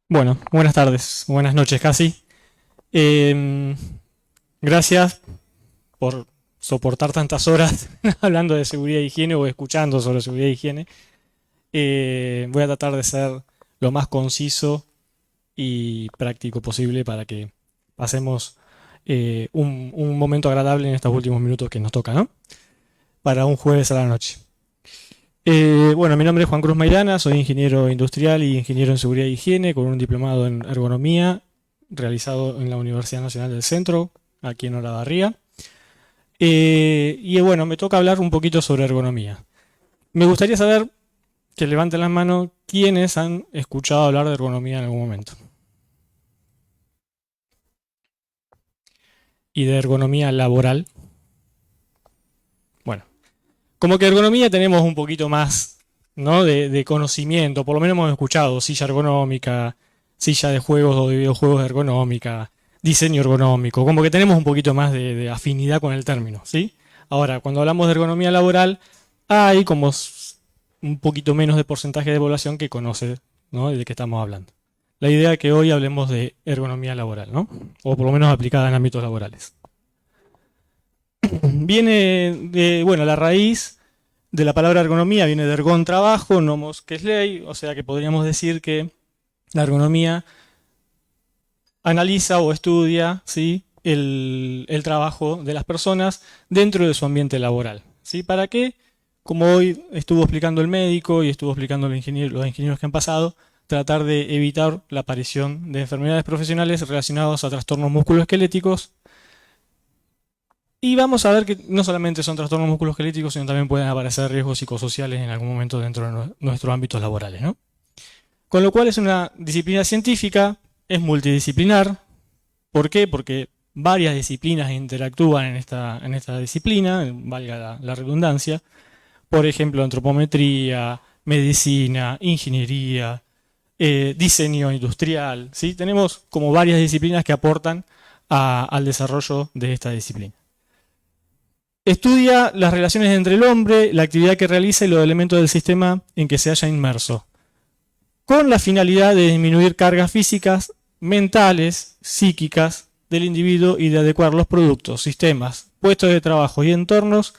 Bueno, buenas tardes, buenas noches casi. Em, Gracias por soportar tantas horas hablando de seguridad e higiene o escuchando sobre seguridad e higiene. Voy a tratar de ser lo más conciso y práctico posible para que pasemos un momento agradable en estos últimos minutos que nos toca, ¿no? Para un jueves a la noche. Bueno, mi nombre es Juan Cruz Maidana, soy ingeniero industrial y ingeniero en seguridad e higiene con un diplomado en ergonomía realizado en la Universidad Nacional del Centro, aquí en Olavarría. Y bueno, me toca hablar un poquito sobre ergonomía. Me gustaría saber que levanten las manos quienes han escuchado hablar de ergonomía en algún momento. Y de ergonomía laboral. Bueno, como que ergonomía tenemos un poquito más, ¿no? de conocimiento, por lo menos hemos escuchado silla ergonómica, silla de juegos o de videojuegos ergonómica, diseño ergonómico, como que tenemos un poquito más de afinidad con el término, ¿sí? Ahora, cuando hablamos de ergonomía laboral, hay como un poquito menos de porcentaje de población que conoce, ¿no? De qué estamos hablando. La idea es que hoy hablemos de ergonomía laboral, ¿no? O por lo menos aplicada en ámbitos laborales. Viene de, bueno, la raíz de la palabra ergonomía viene de ergon trabajo, nomos que es ley, o sea que podríamos decir que la ergonomía analiza o estudia, ¿sí? el trabajo de las personas dentro de su ambiente laboral. ¿Sí? ¿Para qué? Como hoy estuvo explicando el médico y estuvo explicando los ingenieros que han pasado, tratar de evitar la aparición de enfermedades profesionales relacionadas a trastornos musculoesqueléticos. Y vamos a ver que no solamente son trastornos musculoesqueléticos, sino también pueden aparecer riesgos psicosociales en algún momento dentro de nuestros ámbitos laborales, ¿no? Con lo cual es una disciplina científica, es multidisciplinar. ¿Por qué? Porque varias disciplinas interactúan en esta disciplina, valga la redundancia. Por ejemplo, antropometría, medicina, ingeniería, diseño industrial. ¿Sí? Tenemos como varias disciplinas que aportan al desarrollo de esta disciplina. Estudia las relaciones entre el hombre, la actividad que realiza y los elementos del sistema en que se haya inmerso, con la finalidad de disminuir cargas físicas, mentales, psíquicas del individuo y de adecuar los productos, sistemas, puestos de trabajo y entornos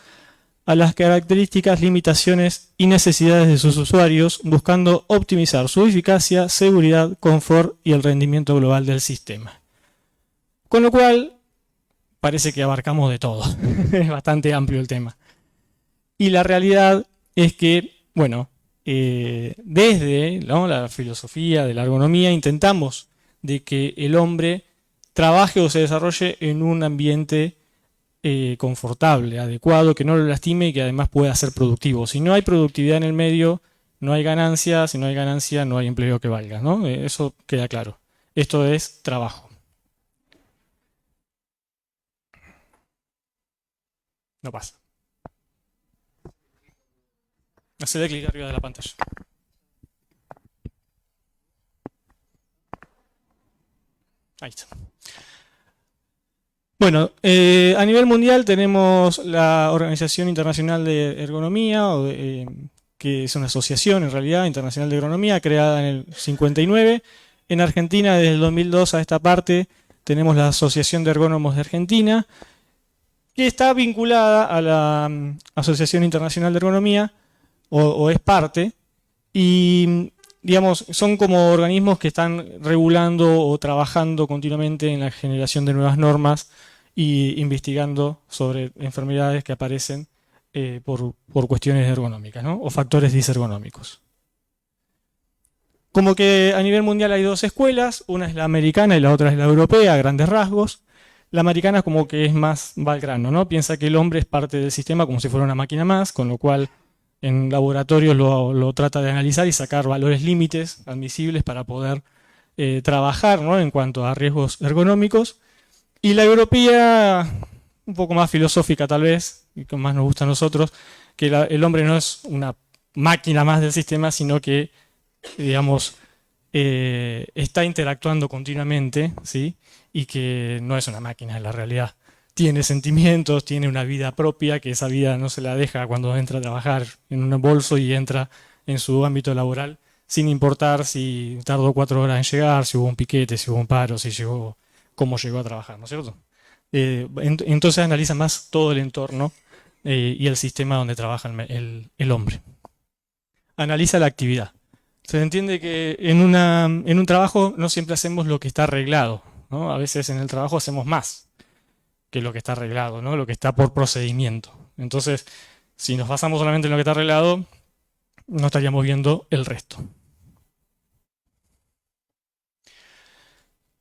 a las características, limitaciones y necesidades de sus usuarios, buscando optimizar su eficacia, seguridad, confort y el rendimiento global del sistema. Con lo cual, parece que abarcamos de todo. Es bastante amplio el tema. Y la realidad es que, bueno, desde, ¿no?, la filosofía de la ergonomía intentamos de que el hombre trabaje o se desarrolle en un ambiente confortable, adecuado, que no lo lastime y que además pueda ser productivo. Si no hay productividad en el medio, no hay ganancia, si no hay ganancia, no hay empleo que valga, ¿no? Eso queda claro. Esto es trabajo. No pasa. Hacele clic arriba de la pantalla. Ahí está. Bueno, a nivel mundial tenemos la Organización Internacional de Ergonomía, que es una asociación en realidad internacional de ergonomía creada en el 59. En Argentina, desde el 2002 a esta parte, tenemos la Asociación de Ergónomos de Argentina, que está vinculada a la Asociación Internacional de Ergonomía, o es parte, y digamos, son como organismos que están regulando o trabajando continuamente en la generación de nuevas normas y investigando sobre enfermedades que aparecen por cuestiones ergonómicas, ¿no? O factores disergonómicos. Como que a nivel mundial hay dos escuelas, una es la americana y la otra es la europea, a grandes rasgos. La americana como que es más va al grano, ¿no? Piensa que el hombre es parte del sistema como si fuera una máquina más, con lo cual en laboratorios lo trata de analizar y sacar valores límites admisibles para poder trabajar, ¿no?, en cuanto a riesgos ergonómicos. Y la europea, un poco más filosófica tal vez, y que más nos gusta a nosotros, que el hombre no es una máquina más del sistema, sino que, digamos, está interactuando continuamente, ¿sí? Y que no es una máquina en la realidad. Tiene sentimientos, tiene una vida propia, que esa vida no se la deja cuando entra a trabajar en un bolso y entra en su ámbito laboral, sin importar si tardó 4 horas en llegar, si hubo un piquete, si hubo un paro, si llegó, cómo llegó a trabajar, ¿no es cierto? Entonces analiza más todo el entorno y el sistema donde trabaja el hombre. Analiza la actividad. Se entiende que en un trabajo no siempre hacemos lo que está arreglado, ¿no? A veces en el trabajo hacemos más que lo que está arreglado, ¿no? Lo que está por procedimiento. Entonces, si nos basamos solamente en lo que está arreglado, no estaríamos viendo el resto.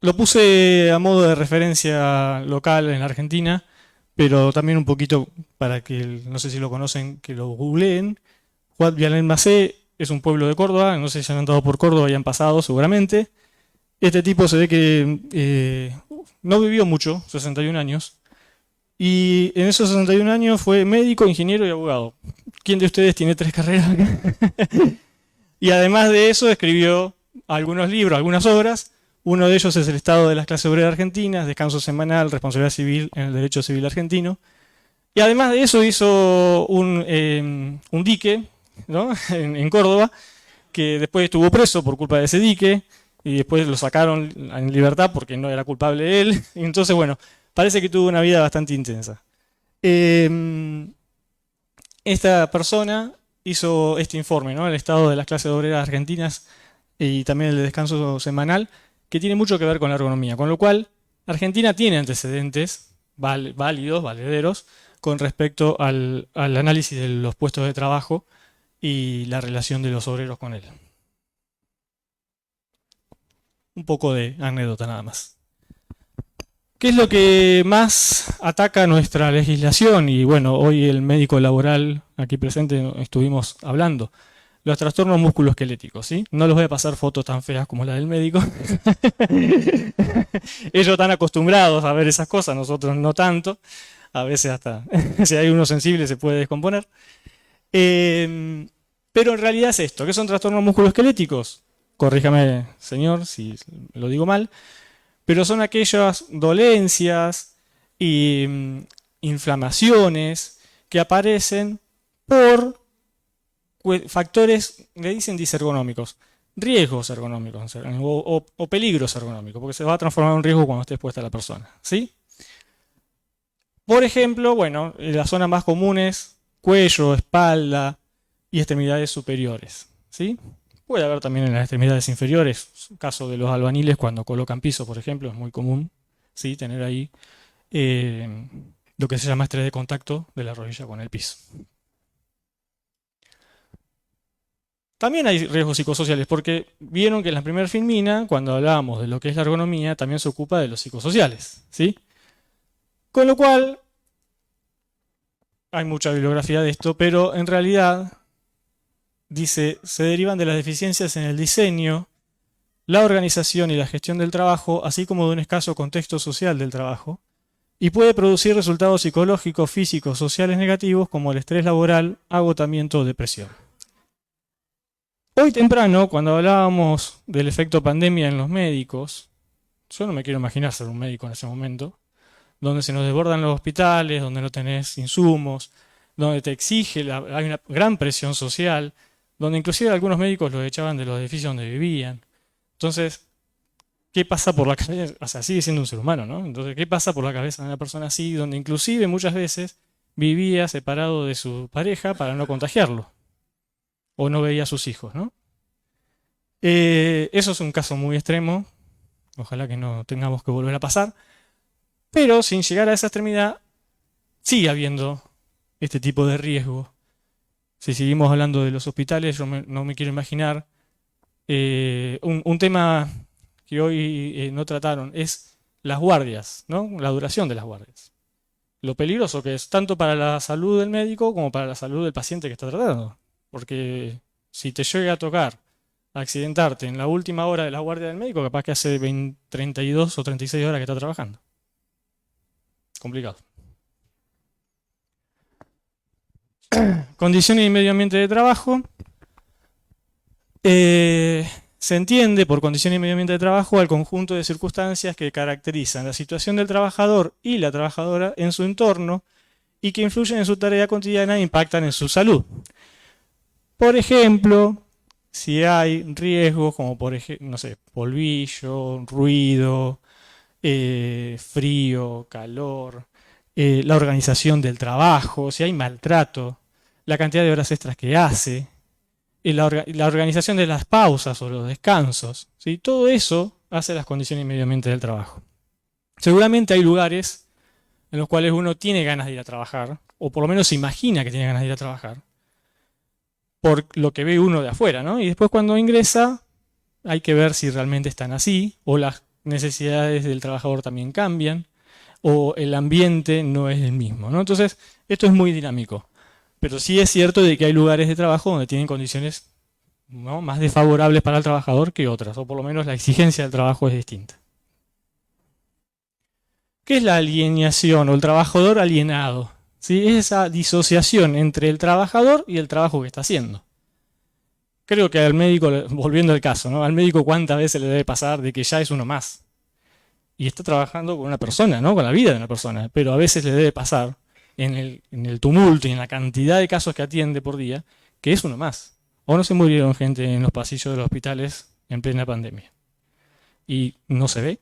Lo puse a modo de referencia local en Argentina, pero también un poquito para que, no sé si lo conocen, que lo googleen. Juan Macé es un pueblo de Córdoba, no sé si han andado por Córdoba y han pasado seguramente. Este tipo se ve que no vivió mucho, 61 años, y en esos 61 años fue médico, ingeniero y abogado. ¿Quién de ustedes tiene 3 carreras acá? Y además de eso escribió algunos libros, algunas obras. Uno de ellos es El Estado de las Clases Obreras Argentinas, Descanso Semanal, Responsabilidad Civil en el Derecho Civil Argentino. Y además de eso hizo un dique, ¿no? en Córdoba, que después estuvo preso por culpa de ese dique, y después lo sacaron en libertad porque no era culpable él. Y entonces, bueno, parece que tuvo una vida bastante intensa. Esta persona hizo este informe, ¿no? El Estado de las Clases Obreras Argentinas y también el de Descanso Semanal, que tiene mucho que ver con la ergonomía, con lo cual Argentina tiene antecedentes válidos, valederos, con respecto al análisis de los puestos de trabajo y la relación de los obreros con él. Un poco de anécdota nada más. ¿Qué es lo que más ataca nuestra legislación? Y bueno, hoy el médico laboral aquí presente estuvimos hablando. Los trastornos musculoesqueléticos, ¿sí? No les voy a pasar fotos tan feas como la del médico. Ellos están acostumbrados a ver esas cosas, nosotros no tanto. A veces hasta, si hay uno sensible, se puede descomponer. Pero en realidad es esto. ¿Qué son trastornos musculoesqueléticos? Corríjame, señor, si lo digo mal. Pero son aquellas dolencias y inflamaciones que aparecen por factores, le dicen disergonómicos, riesgos ergonómicos o peligros ergonómicos, porque se va a transformar en un riesgo cuando esté expuesta la persona, ¿sí? Por ejemplo, bueno, las zonas más comunes, cuello, espalda y extremidades superiores, ¿sí? Puede haber también en las extremidades inferiores, caso de los albañiles cuando colocan piso, por ejemplo, es muy común, ¿sí? Tener ahí lo que se llama estrés de contacto de la rodilla con el piso. También hay riesgos psicosociales, porque vieron que en la primera filmina, cuando hablábamos de lo que es la ergonomía, también se ocupa de los psicosociales, ¿sí? Con lo cual, hay mucha bibliografía de esto, pero en realidad, dice, se derivan de las deficiencias en el diseño, la organización y la gestión del trabajo, así como de un escaso contexto social del trabajo, y puede producir resultados psicológicos, físicos, sociales negativos como el estrés laboral, agotamiento o depresión. Hoy temprano, cuando hablábamos del efecto pandemia en los médicos, yo no me quiero imaginar ser un médico en ese momento, donde se nos desbordan los hospitales, donde no tenés insumos, donde te exige, hay una gran presión social, donde inclusive algunos médicos los echaban de los edificios donde vivían. Entonces, ¿qué pasa por la cabeza? O sea, sigue siendo un ser humano, ¿no? Entonces, ¿qué pasa por la cabeza de una persona así, donde inclusive muchas veces vivía separado de su pareja para no contagiarlo? O no veía a sus hijos, ¿no? Eso es un caso muy extremo, ojalá que no tengamos que volver a pasar, pero sin llegar a esa extremidad, sigue habiendo este tipo de riesgo. Si seguimos hablando de los hospitales, yo no me quiero imaginar. Un tema que hoy no trataron es las guardias, ¿no? La duración de las guardias. Lo peligroso que es, tanto para la salud del médico como para la salud del paciente que está tratando. Porque si te llega a tocar accidentarte en la última hora de la guardia del médico, capaz que hace 32 o 36 horas que está trabajando. Complicado. Condiciones y medio ambiente de trabajo. Se entiende por condiciones y medio ambiente de trabajo al conjunto de circunstancias que caracterizan la situación del trabajador y la trabajadora en su entorno y que influyen en su tarea cotidiana e impactan en su salud. Por ejemplo, si hay riesgos como por ejemplo, no sé, polvillo, ruido, frío, calor, la organización del trabajo, si hay maltrato, la cantidad de horas extras que hace, y la organización de las pausas o los descansos, ¿sí? Todo eso hace las condiciones y medio ambiente del trabajo. Seguramente hay lugares en los cuales uno tiene ganas de ir a trabajar, o por lo menos se imagina que tiene ganas de ir a trabajar, por lo que ve uno de afuera, ¿no? Y después cuando ingresa, hay que ver si realmente están así, o las necesidades del trabajador también cambian, o el ambiente no es el mismo, ¿no? Entonces, esto es muy dinámico. Pero sí es cierto de que hay lugares de trabajo donde tienen condiciones, ¿no?, más desfavorables para el trabajador que otras, o por lo menos la exigencia del trabajo es distinta. ¿Qué es la alienación o el trabajador alienado? ¿Sí? Es esa disociación entre el trabajador y el trabajo que está haciendo. Creo que al médico, volviendo al caso, ¿no? Al médico cuántas veces le debe pasar de que ya es uno más. Y está trabajando con una persona, ¿no? Con la vida de una persona. Pero a veces le debe pasar, en el tumulto y en la cantidad de casos que atiende por día, que es uno más. O no se murieron gente en los pasillos de los hospitales en plena pandemia. Y no se ve.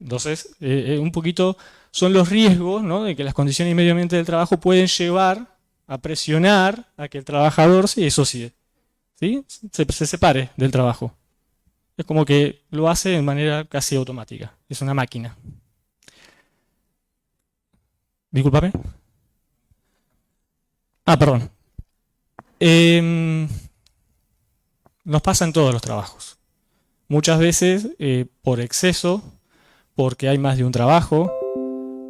Entonces, un poquito son los riesgos, ¿no?, de que las condiciones y medio ambiente del trabajo pueden llevar a presionar a que el trabajador se disocie, ¿sí? Se separe del trabajo. Es como que lo hace de manera casi automática. Es una máquina. Discúlpame. Ah, perdón. Nos pasa en todos los trabajos. Muchas veces por exceso, porque hay más de un trabajo,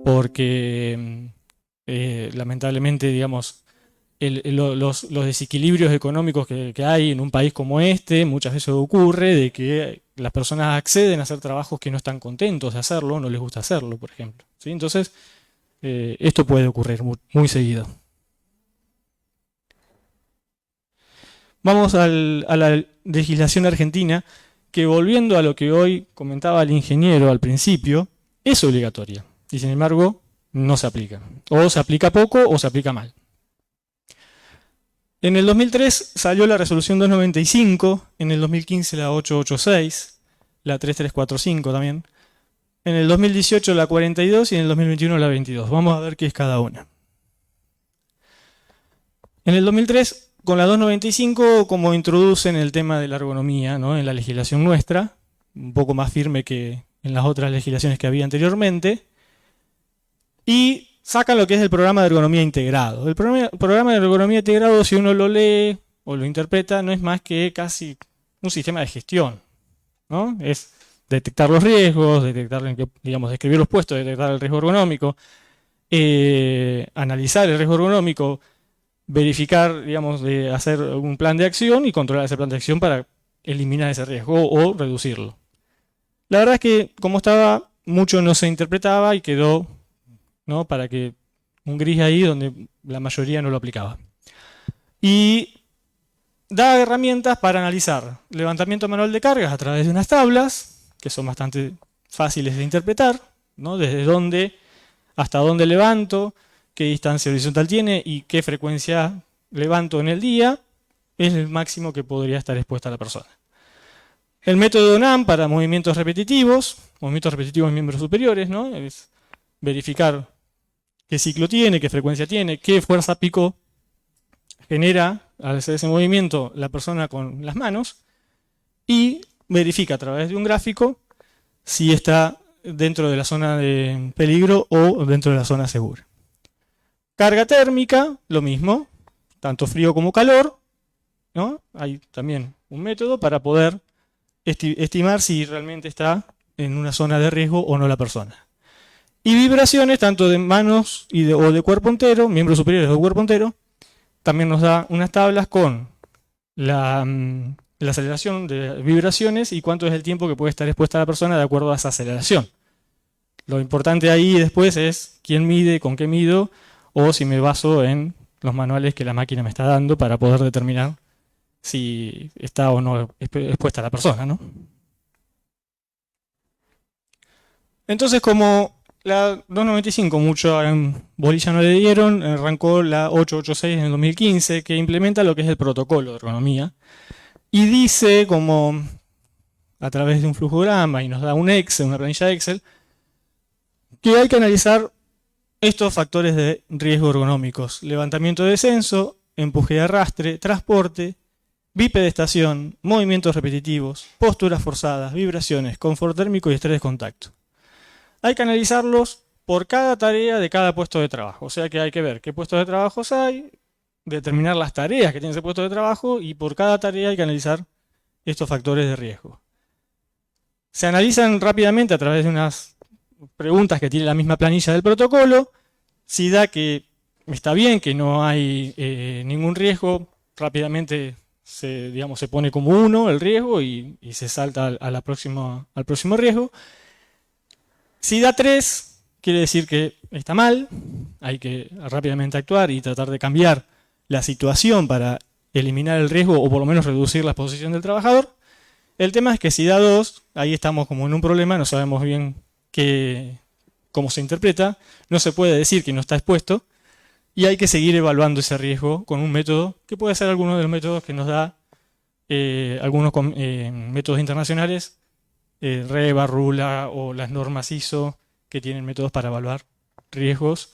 porque lamentablemente, digamos, los desequilibrios económicos que hay en un país como este, muchas veces ocurre de que las personas acceden a hacer trabajos que no están contentos de hacerlo, no les gusta hacerlo, por ejemplo, ¿sí? Entonces, esto puede ocurrir muy seguido. Vamos a la legislación argentina, que volviendo a lo que hoy comentaba el ingeniero al principio, es obligatoria y sin embargo no se aplica. O se aplica poco o se aplica mal. En el 2003 salió la resolución 295, en el 2015 la 886, la 3345 también, en el 2018 la 42 y en el 2021 la 22. Vamos a ver qué es cada una. En el 2003, con la 295, como introducen el tema de la ergonomía, ¿no?, en la legislación nuestra, un poco más firme que en las otras legislaciones que había anteriormente, y sacan lo que es el programa de ergonomía integrado. El programa de ergonomía integrado, si uno lo lee o lo interpreta, no es más que casi un sistema de gestión, ¿no? Es detectar los riesgos, digamos, describir los puestos, detectar el riesgo ergonómico, analizar el riesgo ergonómico, verificar, digamos, de hacer un plan de acción y controlar ese plan de acción para eliminar ese riesgo o reducirlo. La verdad es que como estaba, mucho no se interpretaba y quedó, ¿no?, para que un gris ahí donde la mayoría no lo aplicaba. Y da herramientas para analizar levantamiento manual de cargas a través de unas tablas, que son bastante fáciles de interpretar, ¿no?, desde dónde hasta dónde levanto, qué distancia horizontal tiene y qué frecuencia levanto en el día, es el máximo que podría estar expuesta la persona. El método NAM para movimientos repetitivos en miembros superiores, ¿no?, es verificar qué ciclo tiene, qué frecuencia tiene, qué fuerza pico genera al hacer ese movimiento la persona con las manos, y verifica a través de un gráfico si está dentro de la zona de peligro o dentro de la zona segura. Carga térmica, lo mismo, tanto frío como calor, ¿no? Hay también un método para poder estimar si realmente está en una zona de riesgo o no la persona. Y vibraciones, tanto de manos o de cuerpo entero, miembros superiores o cuerpo entero, también nos da unas tablas con la aceleración de vibraciones y cuánto es el tiempo que puede estar expuesta la persona de acuerdo a esa aceleración. Lo importante ahí después es quién mide, con qué mido, o si me baso en los manuales que la máquina me está dando para poder determinar si está o no expuesta la persona, ¿no? Entonces, como La 295 mucho bolilla no le dieron, arrancó la 886 en el 2015, que implementa lo que es el protocolo de ergonomía, y dice como a través de un flujograma y nos da un Excel, una planilla de Excel, que hay que analizar estos factores de riesgo ergonómicos: levantamiento de descenso, empuje y arrastre, transporte, bipedestación, movimientos repetitivos, posturas forzadas, vibraciones, confort térmico y estrés de contacto. Hay que analizarlos por cada tarea de cada puesto de trabajo. O sea que hay que ver qué puestos de trabajo hay, determinar las tareas que tiene ese puesto de trabajo, y por cada tarea hay que analizar estos factores de riesgo. Se analizan rápidamente a través de unas preguntas que tiene la misma planilla del protocolo. Si da que está bien, que no hay ningún riesgo, rápidamente se pone como 1 el riesgo y se salta al próximo riesgo. Si da 3, quiere decir que está mal, hay que rápidamente actuar y tratar de cambiar la situación para eliminar el riesgo o por lo menos reducir la exposición del trabajador. El tema es que si da 2, ahí estamos como en un problema, no sabemos bien cómo se interpreta, no se puede decir que no está expuesto y hay que seguir evaluando ese riesgo con un método que puede ser alguno de los métodos que nos da algunos métodos internacionales, REBA, RULA o las normas ISO, que tienen métodos para evaluar riesgos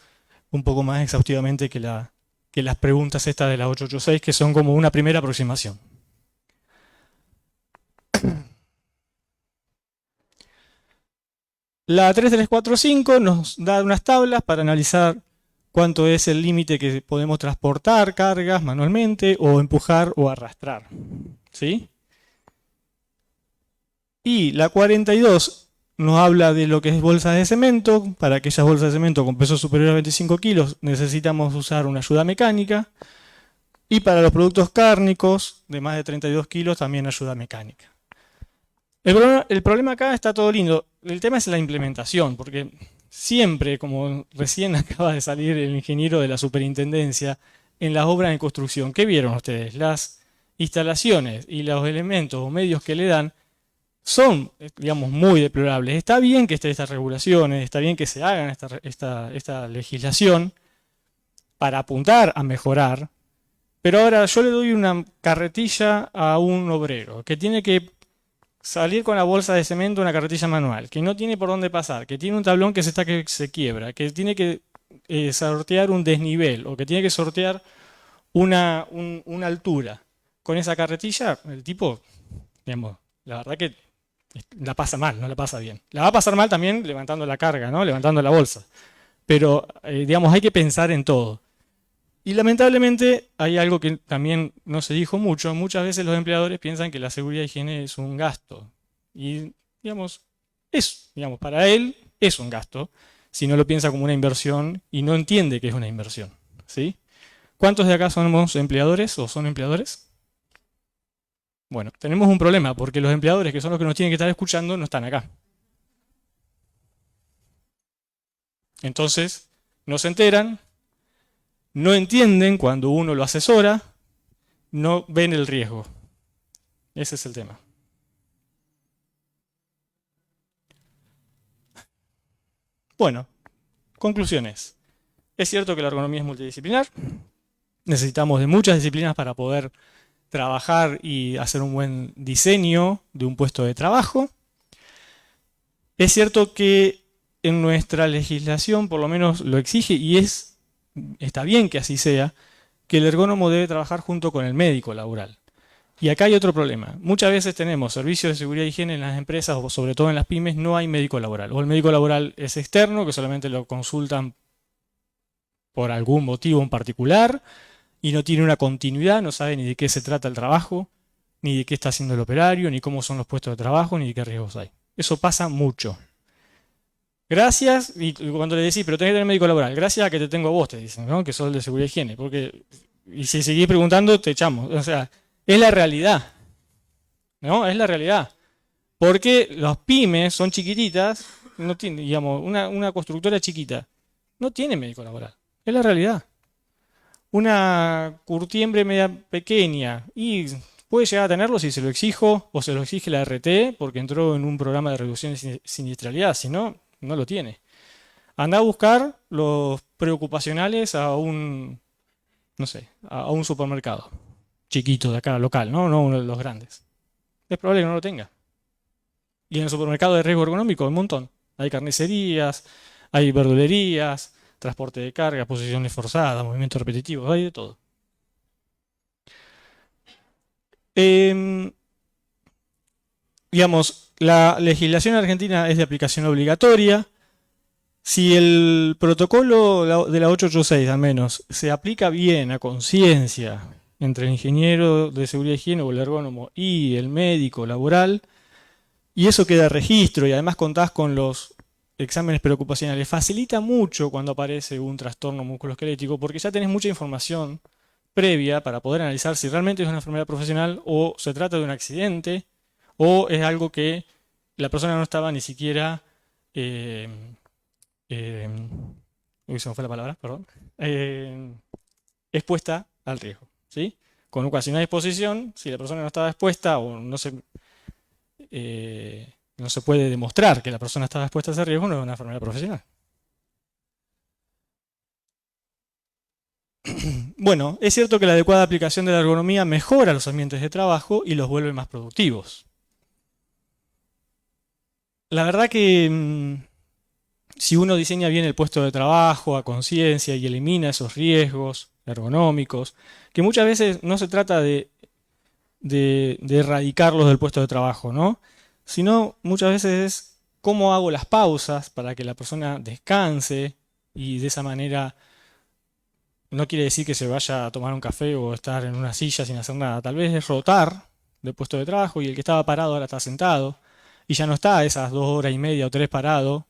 un poco más exhaustivamente que las preguntas estas de la 886, que son como una primera aproximación. La 3345 nos da unas tablas para analizar cuánto es el límite que podemos transportar cargas manualmente o empujar o arrastrar, ¿sí? Y la 42 nos habla de lo que es bolsas de cemento. Para aquellas bolsas de cemento con peso superior a 25 kilos necesitamos usar una ayuda mecánica. Y para los productos cárnicos de más de 32 kilos también ayuda mecánica. El problema acá está todo lindo. El tema es la implementación, porque siempre, como recién acaba de salir el ingeniero de la superintendencia, en las obras de construcción, ¿qué vieron ustedes? Las instalaciones y los elementos o medios que le dan son, digamos, muy deplorables. Está bien que estén estas regulaciones, está bien que se hagan esta legislación para apuntar a mejorar, pero ahora yo le doy una carretilla a un obrero que tiene que salir con la bolsa de cemento, una carretilla manual, que no tiene por dónde pasar, que tiene un tablón que se quiebra, que tiene que sortear un desnivel o que tiene que sortear una altura. Con esa carretilla, el tipo, digamos, la verdad que la pasa mal, no la pasa bien. La va a pasar mal también levantando la carga, ¿no? Levantando la bolsa. Pero, digamos, hay que pensar en todo. Y lamentablemente hay algo que también no se dijo mucho. Muchas veces los empleadores piensan que la seguridad y higiene es un gasto. Y, digamos, para él es un gasto, si no lo piensa como una inversión y no entiende que es una inversión, ¿sí? ¿Cuántos de acá somos empleadores o son empleadores? Bueno, tenemos un problema porque los empleadores, que son los que nos tienen que estar escuchando, no están acá. Entonces, no se enteran, no entienden cuando uno lo asesora, no ven el riesgo. Ese es el tema. Bueno, conclusiones. Es cierto que la ergonomía es multidisciplinar. Necesitamos de muchas disciplinas para poder trabajar y hacer un buen diseño de un puesto de trabajo. Es cierto que en nuestra legislación por lo menos lo exige y está bien que así sea, que el ergónomo debe trabajar junto con el médico laboral. Y acá hay otro problema. Muchas veces tenemos servicios de seguridad y higiene en las empresas o sobre todo en las pymes, no hay médico laboral. O el médico laboral es externo, que solamente lo consultan por algún motivo en particular y no tiene una continuidad, no sabe ni de qué se trata el trabajo, ni de qué está haciendo el operario, ni cómo son los puestos de trabajo, ni de qué riesgos hay. Eso pasa mucho. Gracias, y cuando le decís, pero tenés que tener médico laboral, gracias a que te tengo a vos, te dicen, ¿no? Que sos el de seguridad y higiene, y si seguís preguntando, te echamos. O sea, es la realidad, ¿no? Es la realidad. Porque los pymes son chiquititas, no tienen, digamos, una constructora chiquita, no tiene médico laboral. Es la realidad. Una curtiembre media pequeña, y puede llegar a tenerlo si se lo exijo, o se lo exige la RT, porque entró en un programa de reducción de siniestralidad, si no, no lo tiene. Anda a buscar los preocupacionales a un, no sé, a un supermercado chiquito de acá, local, ¿no? No uno de los grandes. Es probable que no lo tenga. Y en el supermercado de riesgo ergonómico hay un montón. Hay carnicerías, hay verdulerías, transporte de carga, posiciones forzadas, movimientos repetitivos, hay de todo. Em, digamos, la legislación argentina es de aplicación obligatoria. Si el protocolo de la 886 al menos se aplica bien a conciencia entre el ingeniero de seguridad y higiene o el ergónomo y el médico laboral, y eso queda registro y además contás con los exámenes preocupacionales, facilita mucho cuando aparece un trastorno musculoesquelético porque ya tenés mucha información previa para poder analizar si realmente es una enfermedad profesional o se trata de un accidente o es algo que la persona no estaba ni siquiera eh, eh, uy, se me fue la palabra, perdón, eh, expuesta al riesgo, ¿sí? Con lo cual, si no hay exposición, si la persona no estaba expuesta o no se puede demostrar que la persona estaba expuesta a ese riesgo, no es una enfermedad profesional. Bueno, es cierto que la adecuada aplicación de la ergonomía mejora los ambientes de trabajo y los vuelve más productivos. La verdad que si uno diseña bien el puesto de trabajo a conciencia y elimina esos riesgos ergonómicos, que muchas veces no se trata de erradicarlos del puesto de trabajo, ¿no? Sino muchas veces es cómo hago las pausas para que la persona descanse y de esa manera no quiere decir que se vaya a tomar un café o estar en una silla sin hacer nada. Tal vez es rotar de puesto de trabajo y el que estaba parado ahora está sentado y ya no está a esas 2 horas y media o 3 parado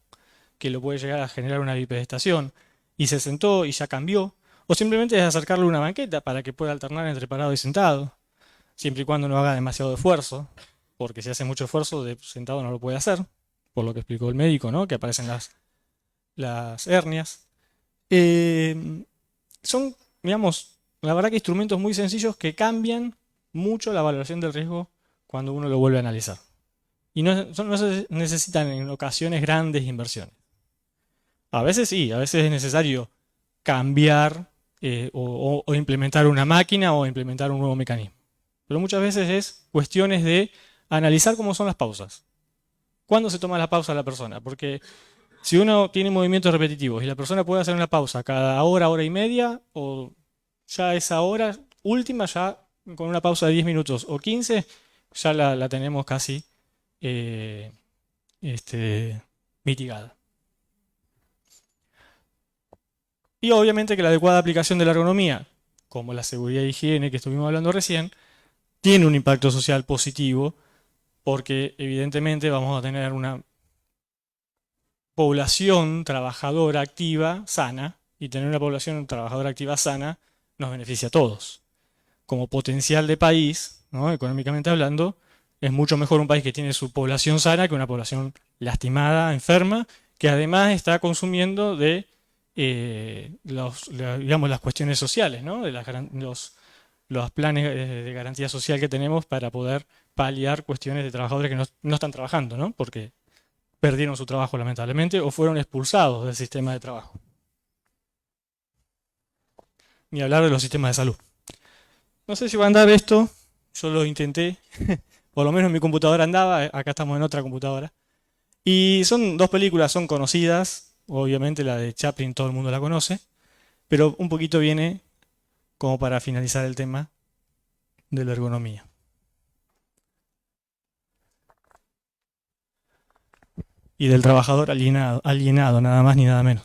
que lo puede llegar a generar una bipedestación y se sentó y ya cambió. O simplemente es acercarle una banqueta para que pueda alternar entre parado y sentado, siempre y cuando no haga demasiado esfuerzo, porque si hace mucho esfuerzo de sentado no lo puede hacer, por lo que explicó el médico, ¿no? Que aparecen las hernias. Eh, son, digamos, la verdad que instrumentos muy sencillos que cambian mucho la valoración del riesgo cuando uno lo vuelve a analizar. Y no se necesitan en ocasiones grandes inversiones. A veces sí, a veces es necesario cambiar o implementar una máquina o implementar un nuevo mecanismo. Pero muchas veces es cuestiones de analizar cómo son las pausas. ¿Cuándo se toma la pausa la persona? Porque si uno tiene movimientos repetitivos y la persona puede hacer una pausa cada hora, hora y media, o ya esa hora última, ya con una pausa de 10 minutos o 15, ya la tenemos casi eh, este, mitigada. Y obviamente que la adecuada aplicación de la ergonomía, como la seguridad y higiene que estuvimos hablando recién, tiene un impacto social positivo porque evidentemente vamos a tener una población trabajadora activa sana y tener una población trabajadora activa sana nos beneficia a todos. Como potencial de país, ¿no? Económicamente hablando, es mucho mejor un país que tiene su población sana que una población lastimada, enferma, que además está consumiendo de digamos, las cuestiones sociales, ¿no? De los planes de garantía social que tenemos para poder paliar cuestiones de trabajadores que no están trabajando, ¿no? Porque perdieron su trabajo lamentablemente o fueron expulsados del sistema de trabajo. Ni hablar de los sistemas de salud. No sé si va a andar esto, yo lo intenté, por lo menos mi computadora andaba, acá estamos en otra computadora. Y son dos películas, son conocidas, obviamente la de Chaplin todo el mundo la conoce, pero un poquito viene como para finalizar el tema de la ergonomía. Y del trabajador alienado, alienado, nada más ni nada menos.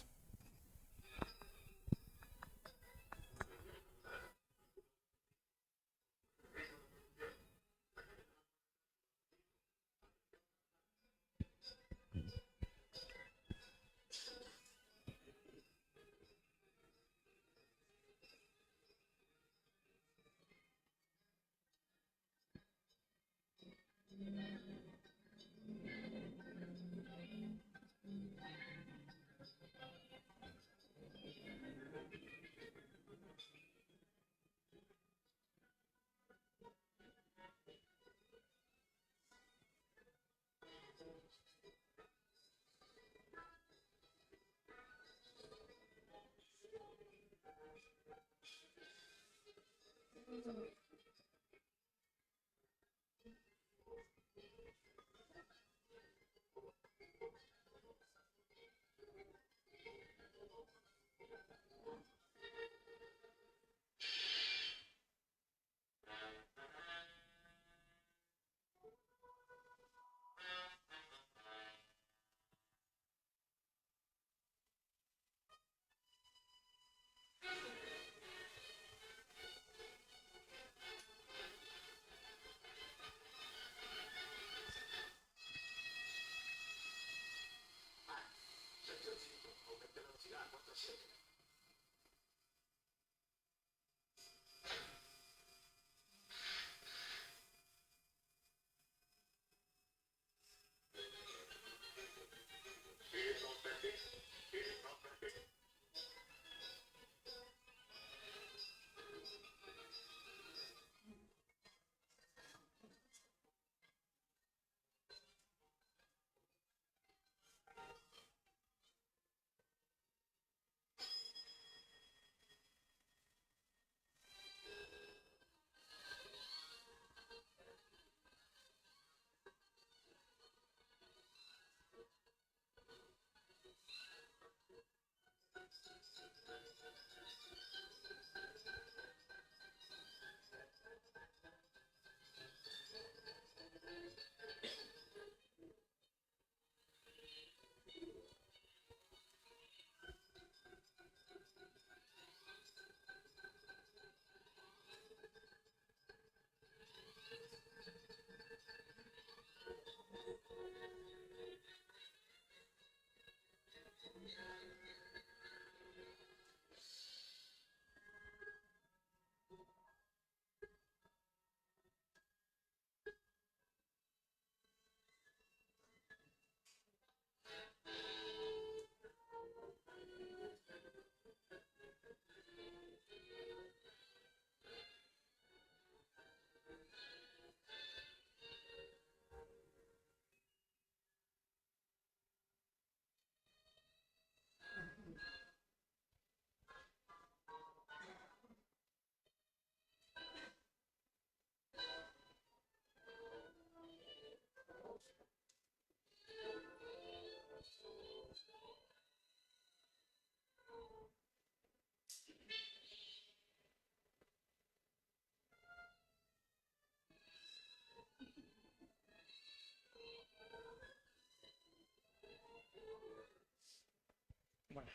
Bueno,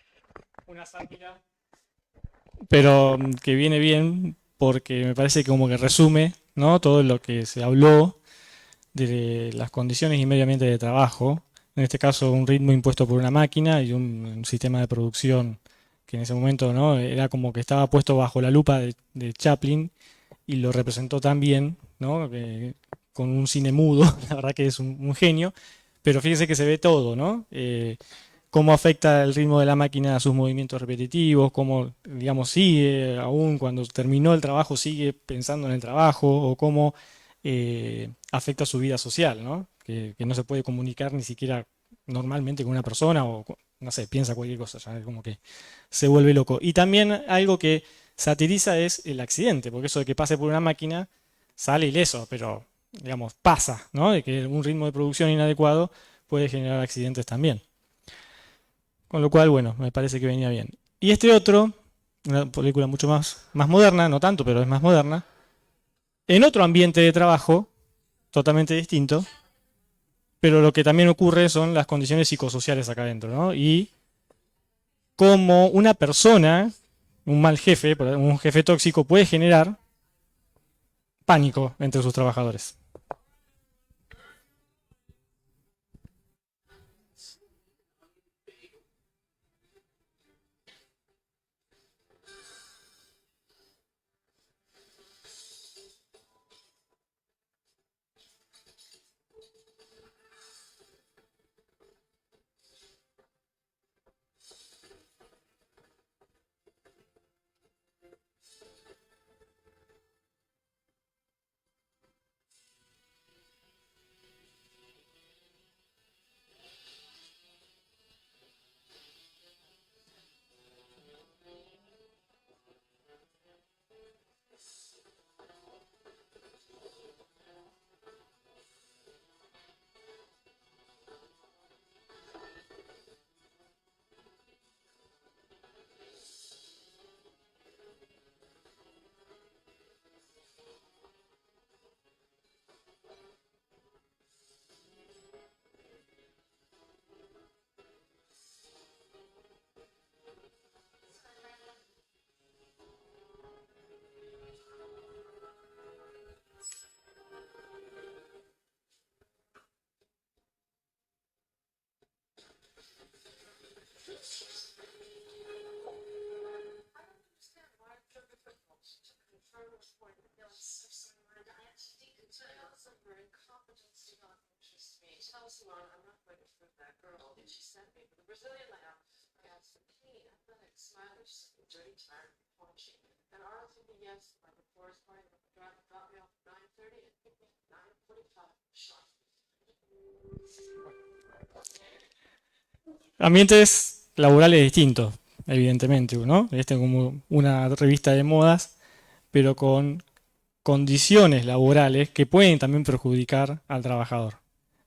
una sátira, pero que viene bien porque me parece que como que resume, ¿no?, todo lo que se habló de las condiciones y medio ambiente de trabajo. En este caso, un ritmo impuesto por una máquina y un sistema de producción que en ese momento, ¿no?, era como que estaba puesto bajo la lupa de Chaplin y lo representó tan bien, ¿no?, con un cine mudo. La verdad que es un genio, pero fíjese que se ve todo, ¿no? Cómo afecta el ritmo de la máquina a sus movimientos repetitivos, cómo, digamos, sigue, aún cuando terminó el trabajo, sigue pensando en el trabajo, o cómo afecta su vida social, ¿no? Que no se puede comunicar ni siquiera normalmente con una persona, o no sé, piensa cualquier cosa, ya como que se vuelve loco. Y también algo que satiriza es el accidente, porque eso de que pase por una máquina sale ileso, pero, digamos, pasa, ¿no? De que un ritmo de producción inadecuado puede generar accidentes también. Con lo cual, bueno, me parece que venía bien. Y este otro, una película mucho más moderna, no tanto, pero es más moderna, en otro ambiente de trabajo, totalmente distinto, pero lo que también ocurre son las condiciones psicosociales acá adentro, ¿no? Y cómo una persona, un mal jefe, un jefe tóxico, puede generar pánico entre sus trabajadores. Ambientes laborales distintos, evidentemente, ¿no? Este es como una revista de modas, pero con condiciones laborales que pueden también perjudicar al trabajador.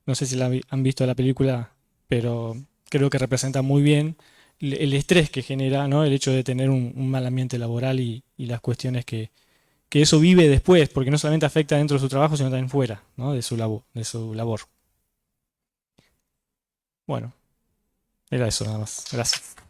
No sé si han visto la película, pero creo que representa muy bien el estrés que genera, ¿no? El hecho de tener un mal ambiente laboral y las cuestiones que eso vive después, porque no solamente afecta dentro de su trabajo, sino también fuera, ¿no? De su labor. Bueno, era eso nada más. Gracias.